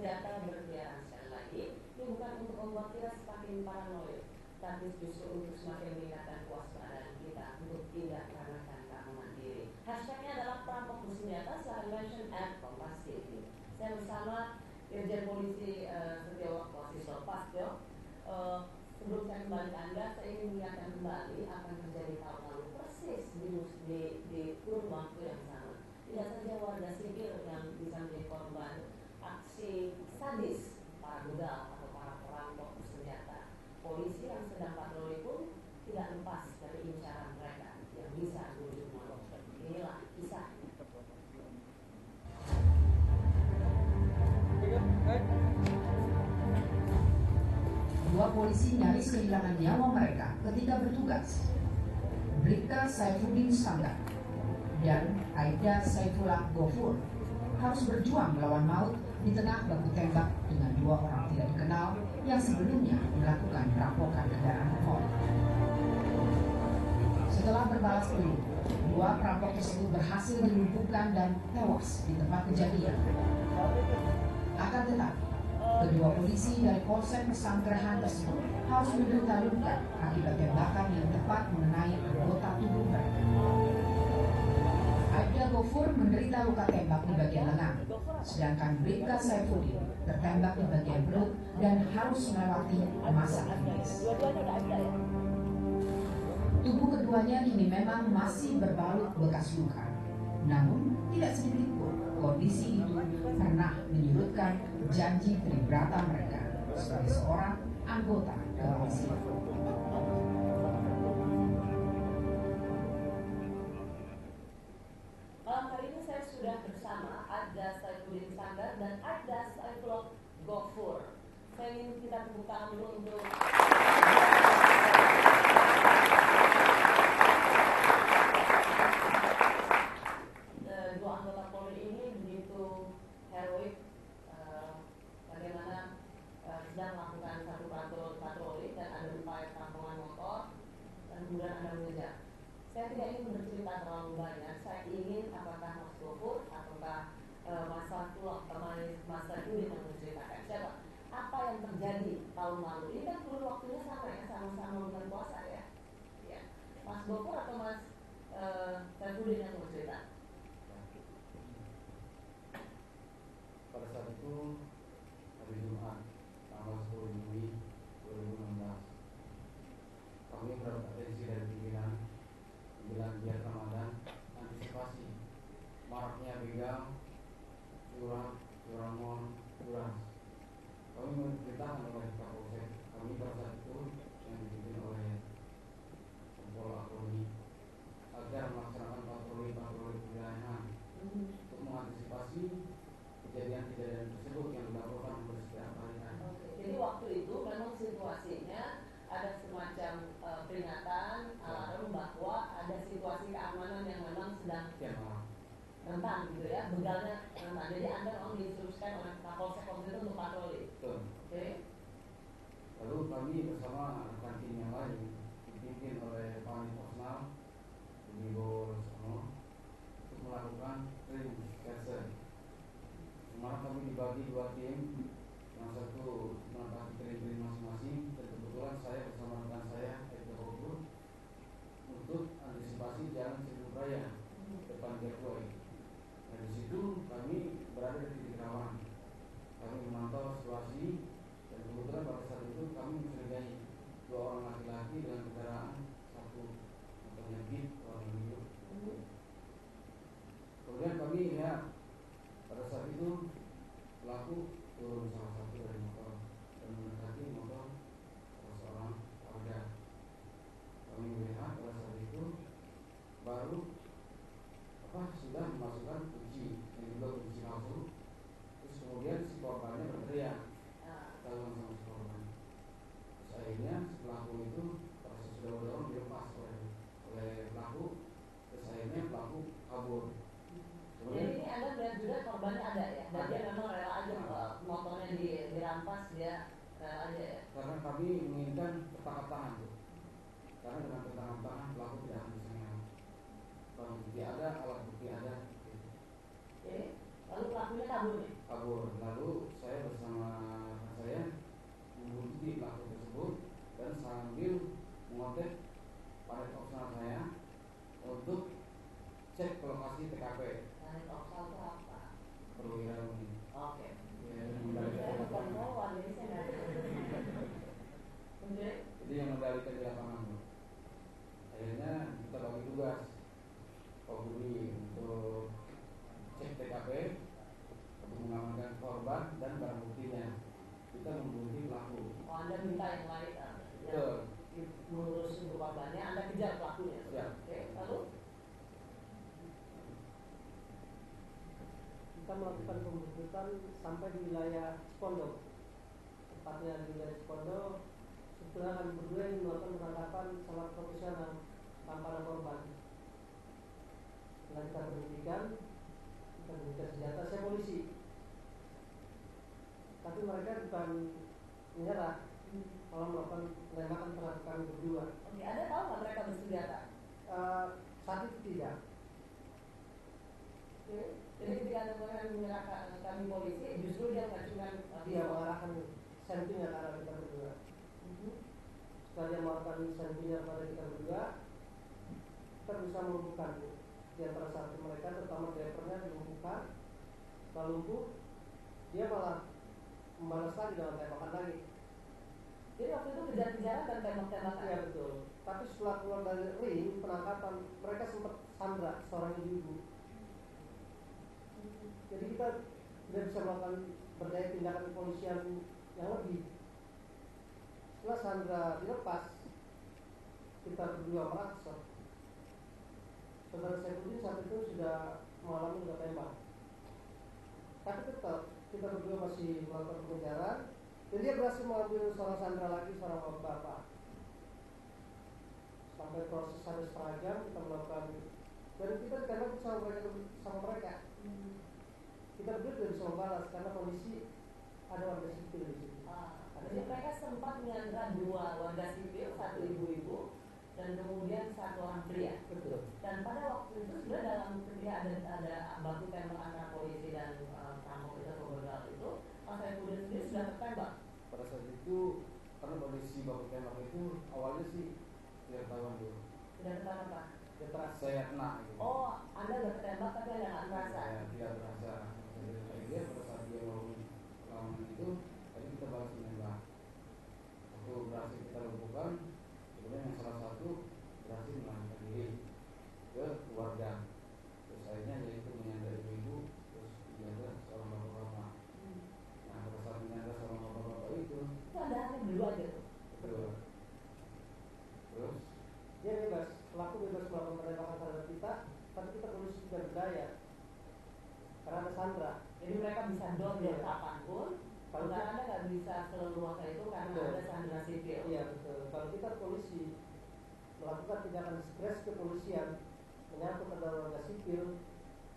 senjata berkeliaran. Sekali lagi, ini bukan untuk membuat kita semakin paranoid, tapi justru untuk semakin meningkatkan kewaspadaan kita untuk tidak meremehkan keamanan diri. Hashtagnya adalah perampok bersenjata. Silahkan mention @kompas.tv. Saya bersama Irjen Polisi Setiawak Wasiswa Pastyo. Sebelum saya kembali ke Anda, saya ingin mengingatkan kembali apa yang terjadi tahun lalu persis di kurun waktu yang sama. Tidak saja warga sipil yang bisa menjadi korban aksi sadis para begal atau para perampok bersenjata. Polisi yang sedang patroli pun tidak lepas dari incaran mereka yang bisa berujung maut. Inilah kisah. Dua polisi nyaris kehilangan nyawa mereka ketika bertugas. Bribka Saifuddin Sanggar dan Aida Saifullah Gofur harus berjuang melawan maut di tengah baku tembak dengan dua orang tidak dikenal yang sebelumnya melakukan perampokan kendaraan Ford. Setelah berbalas peluru, dua perampok tersebut berhasil dilumpuhkan dan tewas di tempat kejadian. Akan tetapi, kedua polisi dari Polsek Pesanggerahan tersebut harus menderita luka akibat tembakan yang tepat mengenai anggota tubuh mereka. Aida Gofur menderita luka tembak di bagian lengan, sedangkan Bribka Saifuddin tertembak di bagian perut dan harus melewati masa kritis. Tubuh keduanya kini memang masih berbalut bekas luka, namun tidak sedikit pun kondisi itu pernah menyurutkan janji tribrata mereka sebagai seorang anggota kepolisian. Malam hari ini saya sudah bersama Aida Saifuddin Sanggar dan Aida Saifullah Gofur. Saya ingin kita tepuk tangan dulu untuk dua anggota Polri ini begitu heroik, bagaimana sedang melakukan satu patroli dan ada upaya perampokan motor dan kemudian ada mengejar. Saya tidak ingin bercerita terlalu banyak. Saya ingin apakah Mas Gofur ataukah Mas Saifuddin yang menceritakan siapa apa yang terjadi tahun lalu. Ini kan kurun waktunya sama ya, sama-sama bulan puasa ya. Ya. Mas Gofur atau Mas Saifuddin yang bercerita? Pada saat itu hari Jumat tanggal 10 Juli 2016 kami mendapat atensi dari pimpinan menjelang giat Ramadan antisipasi maraknya begal, curang, curanmon, curas. Kami memerintahkan oleh Kapolsek kami pada saat itu yang dipimpin oleh Kompol Polri agar melaksanakan patroli wilayahan untuk mengantisipasi kejadian-kejadian tersebut yang dilakukan setiap hari. Jadi waktu itu memang situasinya ada semacam peringatan alarm bahwa ada situasi keamanan yang memang sedang rentan gitu ya, begalnya rentan. Jadi Anda memang diinstruksikan oleh Kapolsek waktu itu untuk patroli. Betul. Oke. Lalu kami bersama rekan tim yang lain dipimpin oleh Pak Posnal Ibu Sono untuk melakukan ring serse. Kemarin kami dibagi dua tim, yang satu menempati ring masing-masing, dan kebetulan saya bersama rekan saya Aida Gofur untuk antisipasi jalan Seribu Raya depan Gateway. Nah di situ kami berada di titik rawan. Kami memantau situasi dan kebetulan pada saat itu kami mencurigai dua orang laki-laki dengan kendaraan satu motornya Jeep warna biru. Kemudian kami lihat pada saat itu pelaku turun salah satu dari motor dan mendekati motor seorang warga. Kami melihat pada saat itu baru sudah memasukkan kunci yang juga kunci palsu. Terus kemudian si korbannya berteriak, ketahuan sama si korban. Terus akhirnya si pelaku itu proses sudah berdorong dilepas oleh pelaku. Terus akhirnya pelaku kabur. Jadi ini Anda melihat juga korbannya ada ya, dan dia memang rela aja motornya dirampas, dia rela aja ya. Karena kami menginginkan tertangkap tangan tuh. Karena dengan tertangkap tangan pelaku tidak akan bisa menang. Barang bukti ada, alat bukti ada. Oke. Lalu pelakunya kabur nih. Kabur. Lalu saya bersama kita menghubungi pelaku. Oh, Anda minta yang lain Betul. yang mengurus untuk korbannya, Anda kejar pelakunya. Ya. Oke, lalu kita melakukan pembuntutan sampai di wilayah Cipondo, tepatnya di wilayah Cipondo. Setelah kami berdua yang melakukan penangkapan sangat profesional tanpa ada korban. Setelah kita berhentikan senjata, saya polisi, tapi mereka bukan menyerah, malah melakukan penembakan terhadap kami berdua. oke, Anda tahu nggak mereka bersenjata? Saat itu tidak. Oke. Jadi ketika Anda menyerahkan kami polisi, justru dia mengajukan Dia mengarahkan senpinya ke arah kita berdua. Setelah dia melakukan senpinya kepada kita berdua, kita bisa melumpuhkan di antara satu mereka, terutama drivernya dilumpuhkan. Setelah lumpuh, dia malah membalas lagi dengan tembakan lagi. Jadi waktu itu kejar-kejaran dan tembak-tembakan. Iya betul. Tapi setelah keluar dari ring penangkapan, mereka sempat sandra seorang ibu-ibu. Jadi kita tidak bisa melakukan berdaya tindakan kepolisian yang lebih. Setelah sandra dilepas, kita berdua merasa saudara Saifuddin saat itu sudah mengalami luka tembak. Tapi tetap kita berdua masih melakukan pengejaran. Dan dia berhasil mengambil seorang sandra lagi, seorang bapak. Sampai proses sampai setengah jam kita melakukan, dan kita ditembak sama mereka. Kita berdua tidak bisa membalas karena kondisi ada warga sipil di sini. Jadi mereka sempat menyandra dua warga sipil, satu ibu-ibu dan kemudian satu orang pria. Betul. Dan pada waktu itu sebenarnya dalam ketika ada baku tembak antara polisi dan perampok itu atau begal itu, Mas Saifuddin sendiri sudah tertembak. Pada saat itu karena kondisi baku tembak itu awalnya sih tidak ketahuan dulu. Sudah tertembak apa? Dia terasa saya kena gitu. Oh, Anda sudah tertembak tapi Anda nggak merasa. Saya tidak terasa. Dia pada saat dia melakukan perlawanan itu, tadi kita balas menembak. Waktu berhasil kita lumpuhkan, kemudian yang salah satu berhasil melarikan diri ke keluarga. Terus akhirnya yaitu menyandra ibu-ibu, terus dijaga seorang bapak-bapak. Nah pada saat menyandra seorang bapak-bapak itu Anda hanya berdua aja tuh. betul. Terus Dia bebas, pelaku bebas melakukan penembakan terhadap kita, tapi kita polisi tidak berdaya karena ada sandra. Jadi mereka bisa dor Iya. kapanpun. Kalau Karena Anda nggak bisa seleluasa itu karena Betul. ada sandra sipil. Iya betul. Kalau kita polisi melakukan tindakan stres kepolisian menyangkut pada warga sipil,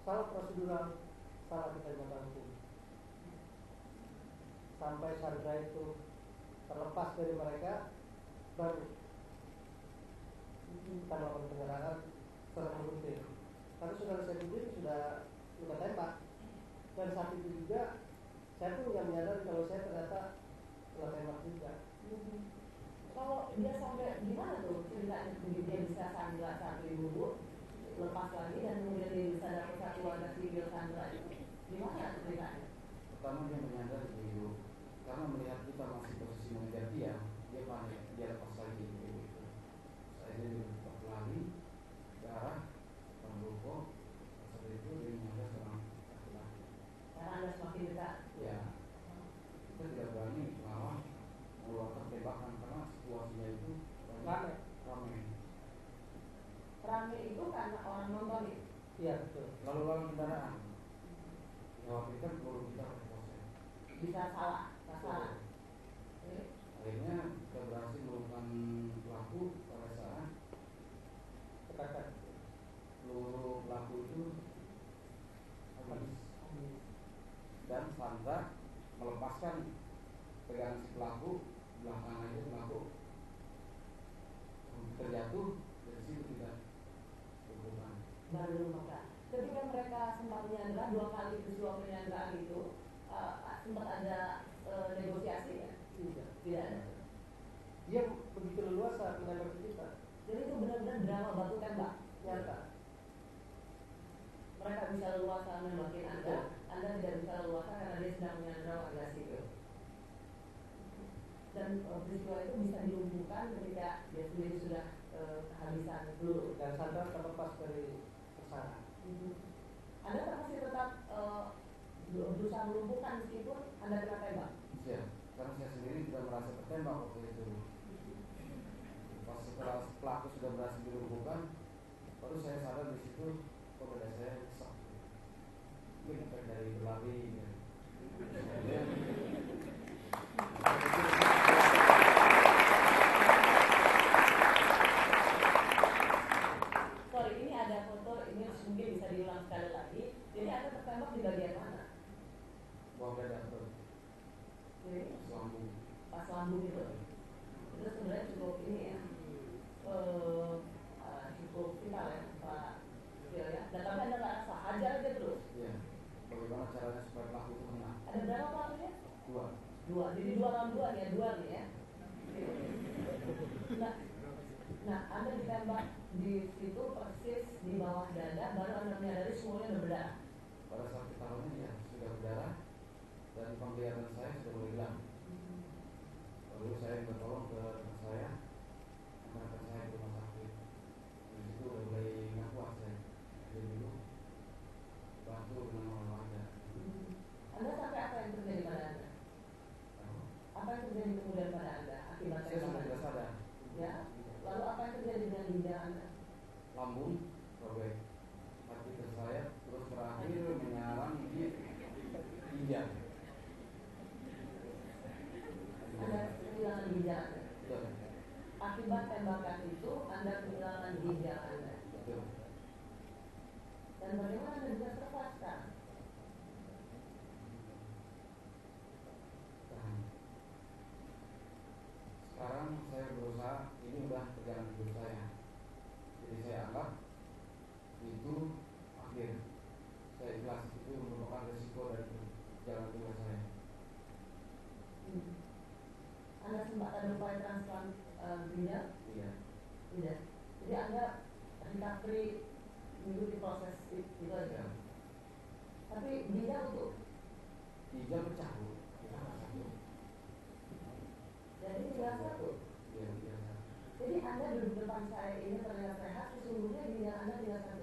salah prosedural, salah kita hukum. Sampai sandra itu terlepas dari mereka, baru kita melakukan penyerangan secara rutin. Tapi saudara Saifuddin sudah luka tembak, dan saat itu juga saya pun nggak menyadari kalau saya ternyata luka tembak juga. Kalau dia sampai gimana tuh ceritanya, dia bisa sandra satu ibu lepas lagi dan kemudian dia bisa dapat satu warga sipil sandra itu gimana ceritanya? pertama dia menyandra ibu-ibu karena melihat kita masih posisi mengejar dia panik, dia lepas lagi ibu-ibu itu. Saya jadi berlari ke arah pendopo. Setelah itu dia menyandra seorang laki-laki. Karena Anda semakin dekat. Ya, kita tidak berani melawan mengeluarkan tembakan karena situasinya itu ramai. Rame itu karena orang nonton itu. Iya betul. Lalu lawan kendaraan. Dikhawatirkan kalau kita proses. Bisa salah, salah. Akhirnya kita berhasil melakukan pelaku pada saat Tekan. peluru pelaku itu habis dan sandra melepaskan pegangan si pelaku, belakang aja pelaku terjatuh dari situ tidak berhubungan. Baru lupakan. Ketika mereka sempat menyandra dua kali peristiwa penyanderaan itu, sempat ada negosiasi ya? Tidak ada. Dia begitu leluasa menembak kita. Jadi itu benar-benar drama baku tembak Nyata. Mereka bisa leluasa menembakin Anda tidak bisa leluasa karena dia sedang menyandra warga sipil. Dan peristiwa itu bisa dilumpuhkan ketika dia sendiri sudah kehabisan peluru. Dan sandra terlepas dari tersangka. Anda masih tetap berusaha melumpuhkan meskipun Anda kena tembak. Ya, karena saya ditembak waktu itu. Pas setelah pelaku sudah berhasil dilumpuhkan, baru saya sadar di situ kok dada saya rusak. Mungkin efek dari berlari. Ya. Sorry, ini ada foto, ini mungkin bisa diulang sekali lagi. Jadi Anda tertembak di bagian mana? Bawah dada terus, Jadi lambung. pas lambung itu. Itu sebenarnya cukup ini ya, cukup vital ya Pak Sil ya. Dan tapi Anda nggak rasa, hajar aja terus. Iya. Bagaimana caranya supaya pelaku itu menang? Ada berapa pelakunya? 2. Dua. Jadi 2 lawan 2 ya, 2 nih ya. Nah, Anda ditembak di situ persis di bawah dada, baru Anda menyadari semuanya udah berdarah. Pada saat ketahuannya ya sudah berdarah dan penglihatan saya sudah mulai hilang. Lalu saya minta tolong ke rekan saya, rekan saya ke rumah sakit. Di situ udah mulai nggak kuat saya. Jadi dulu bantu dengan olahraga. Anda sampai apa yang terjadi pada Anda? Apa yang terjadi kemudian pada Anda akibat Saya sudah tembakan? tidak sadar. Ya. Lalu apa yang terjadi dengan ginjal Anda? Lambung robek, hati tersayat, terus terakhir menyerang di ginjal. Anda kehilangan ginjal Anda. Betul, Akibat tembakan itu Anda kehilangan ginjal Anda. betul. Dan bagaimana Anda bisa survive sekarang? Dan sekarang saya berusaha, ini udah perjalanan hidup saya. Jadi saya anggap itu akhir. Saya ikhlas, itu merupakan resiko dari jalan hidup saya. Anda sempat ada upaya transplant ginjal? Iya, Tidak. Jadi Anda recovery mengikuti proses itu aja. ya. Tapi ginjal utuh. Ginjal pecah, Bu. Salah satu. Jadi tinggal satu. Iya, biasa. Jadi Anda duduk depan saya ini terlihat sehat, sesungguhnya ginjal Anda tinggal satu.